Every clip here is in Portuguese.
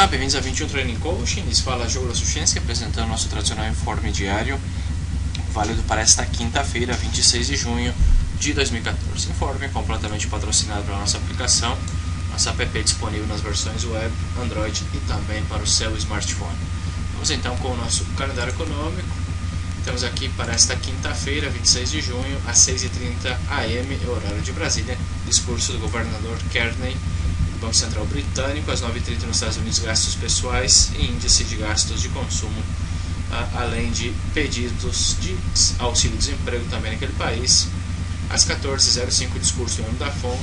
Olá, bem-vindos a 21 Training Coaching. Lhes fala Diogo Suchenski, apresentando nosso tradicional informe diário, válido para esta quinta-feira, 26 de junho de 2014. Informe completamente patrocinado pela nossa aplicação, nossa app disponível nas versões web, Android e também para o seu smartphone. Vamos então com o nosso calendário econômico. Temos aqui para esta quinta-feira, 26 de junho, às 6h30 am, horário de Brasília, discurso do governador Kearney, do Banco Central Britânico. Às 9h30 nos Estados Unidos, gastos pessoais e índice de gastos de consumo, além de pedidos de auxílio-desemprego também naquele país. Às 14h05, discurso do ano da FONC.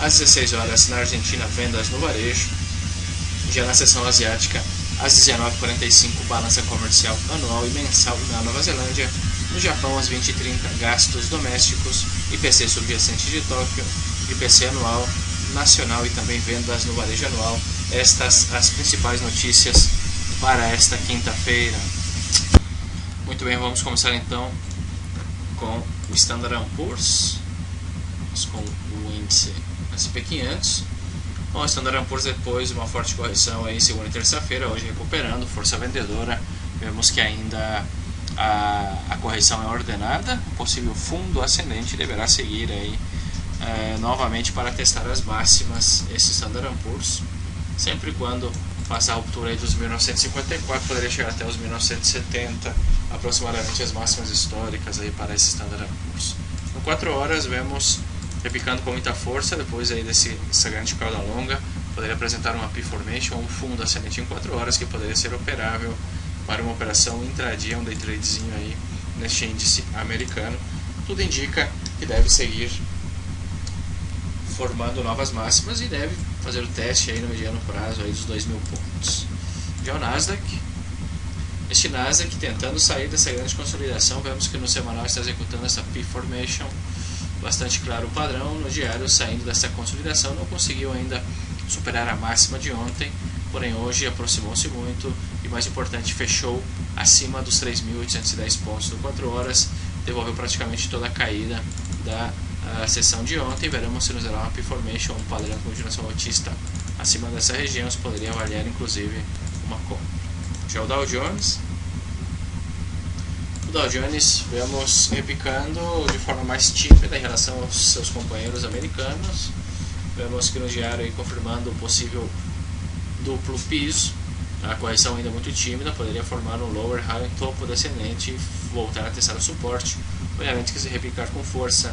Às 16 horas, na Argentina, vendas no varejo. Já na seção asiática, às 19h45, balança comercial anual e mensal na Nova Zelândia. No Japão, às 20h30, gastos domésticos, IPC subjacente de Tóquio, IPC anual, nacional e também vendas no varejo anual. Estas as principais notícias para esta quinta-feira. Muito bem, vamos começar então com o Standard & Poor's, com o índice S&P 500. Bom, o Standard & Poor's, depois de uma forte correção aí segunda e terça-feira, hoje recuperando, força vendedora. Vemos que ainda a correção é ordenada, o possível fundo ascendente deverá seguir aí novamente para testar as máximas, esse Standard & Poor's, sempre quando faça a ruptura aí dos 1954, poderia chegar até os 1970, aproximadamente as máximas históricas aí para esse Standard & Poor's. No 4 horas vemos repicando com muita força, depois aí dessa grande cauda longa, poderia apresentar uma P-Formation ou um fundo ascendente em 4 horas que poderia ser operável para uma operação intradia, um day tradezinho aí neste índice americano. Tudo indica que deve seguir formando novas máximas e deve fazer o teste aí no mediano prazo aí dos 2.000 pontos. Já o Nasdaq, este Nasdaq tentando sair dessa grande consolidação, vemos que no semanal está executando essa P-Formation, bastante claro o padrão. No diário, saindo dessa consolidação, não conseguiu ainda superar a máxima de ontem, porém hoje aproximou-se muito e, mais importante, fechou acima dos 3.810 pontos no 4 horas, devolveu praticamente toda a caída da sessão de ontem. Veremos se nos dará uma P-Formation ou um padrão de continuação altista acima dessa região, isso poderia avaliar inclusive uma compra. Já o Dow Jones, vemos repicando de forma mais tímida em relação aos seus companheiros americanos. Vemos que no diário aí confirmando o possível duplo piso, a correção ainda muito tímida, poderia formar um lower high em topo descendente e voltar a testar o suporte. Obviamente que se repicar com força,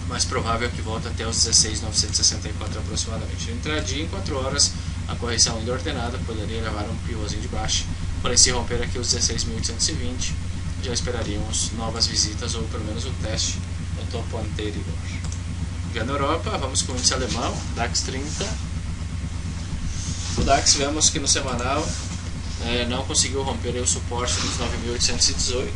mais provável que volte até os 16.964 aproximadamente. Entradia em 4 horas, a correção ainda ordenada, poderia levar um pivôzinho de baixa, porém se romper aqui os 16.820, já esperaríamos novas visitas ou pelo menos o teste no topo anterior. Já na Europa, vamos com o índice alemão, DAX 30. O DAX, vemos que no semanal não conseguiu romper o suporte dos 9.818,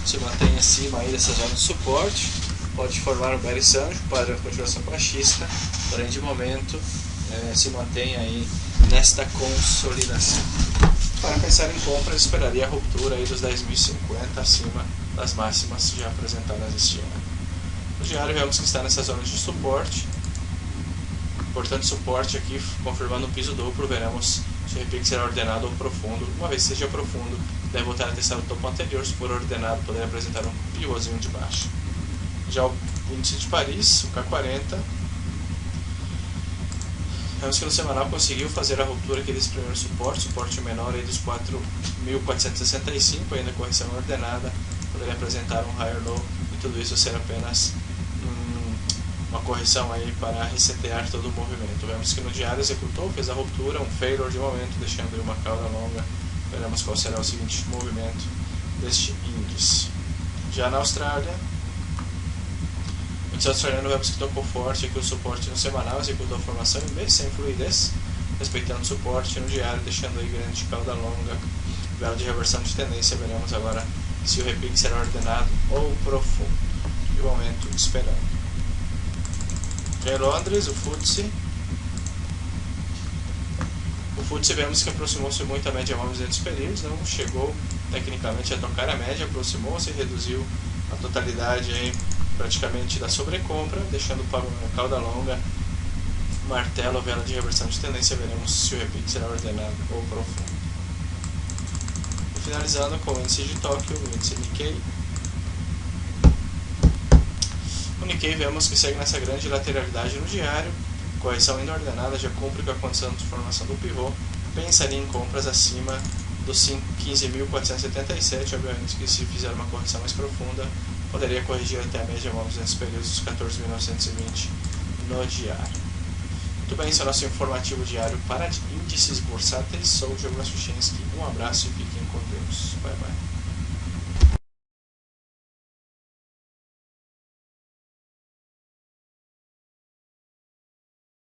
se mantém acima aí dessa zona de suporte, pode formar um bearish range, padrão de continuação baixista, porém de momento se mantém aí nesta consolidação. Para pensar em compras, esperaria a ruptura aí dos 10.050 acima das máximas já apresentadas este ano. No diário vemos que está nessa zona de suporte, portanto suporte aqui confirmando o piso duplo. Veremos se o repique será ordenado ou profundo. Uma vez que seja profundo, deve voltar a testar o topo anterior. Se for ordenado, poderia apresentar um pivôzinho de baixa. Já o índice de Paris, o K40, vemos que no semanal conseguiu fazer a ruptura aqui desse primeiro suporte menor aí dos 4.465, ainda correção ordenada, poderia apresentar um higher low e tudo isso ser apenas uma correção aí para resetear todo o movimento. Vemos que no diário executou, fez a ruptura, um failure de momento, deixando aí uma cauda longa. Veremos qual será o seguinte movimento deste índice. Já na Austrália, o índice australiano, vemos que tocou forte aqui o suporte no semanal, executou a formação bem sem fluidez, respeitando o suporte no diário, deixando aí grande cauda longa, vela de reversão de tendência. Veremos agora se o repique será ordenado ou profundo. De momento, esperando. Já em Londres, o FTSE, vemos que aproximou-se muito a média móvel dos períodos, não chegou tecnicamente a tocar a média, aproximou-se e reduziu a totalidade aí praticamente da sobrecompra, deixando para uma cauda longa martelo, vela de reversão de tendência, veremos se o repique será ordenado ou profundo. E finalizando com o índice de Tóquio, o índice Nikkei. O Nikkei vemos que segue nessa grande lateralidade no diário, correção ainda ordenada, já cumpre com a condição de formação do pivô, pensaria em compras acima dos 15.477, obviamente que se fizer uma correção mais profunda, poderia corrigir até a média móvel nesses períodos dos 14.920 no diário. Muito bem, esse é o nosso informativo diário para índices bursáteis. Sou o Diogo Suchinski. Um abraço e fiquem com Deus. Bye bye.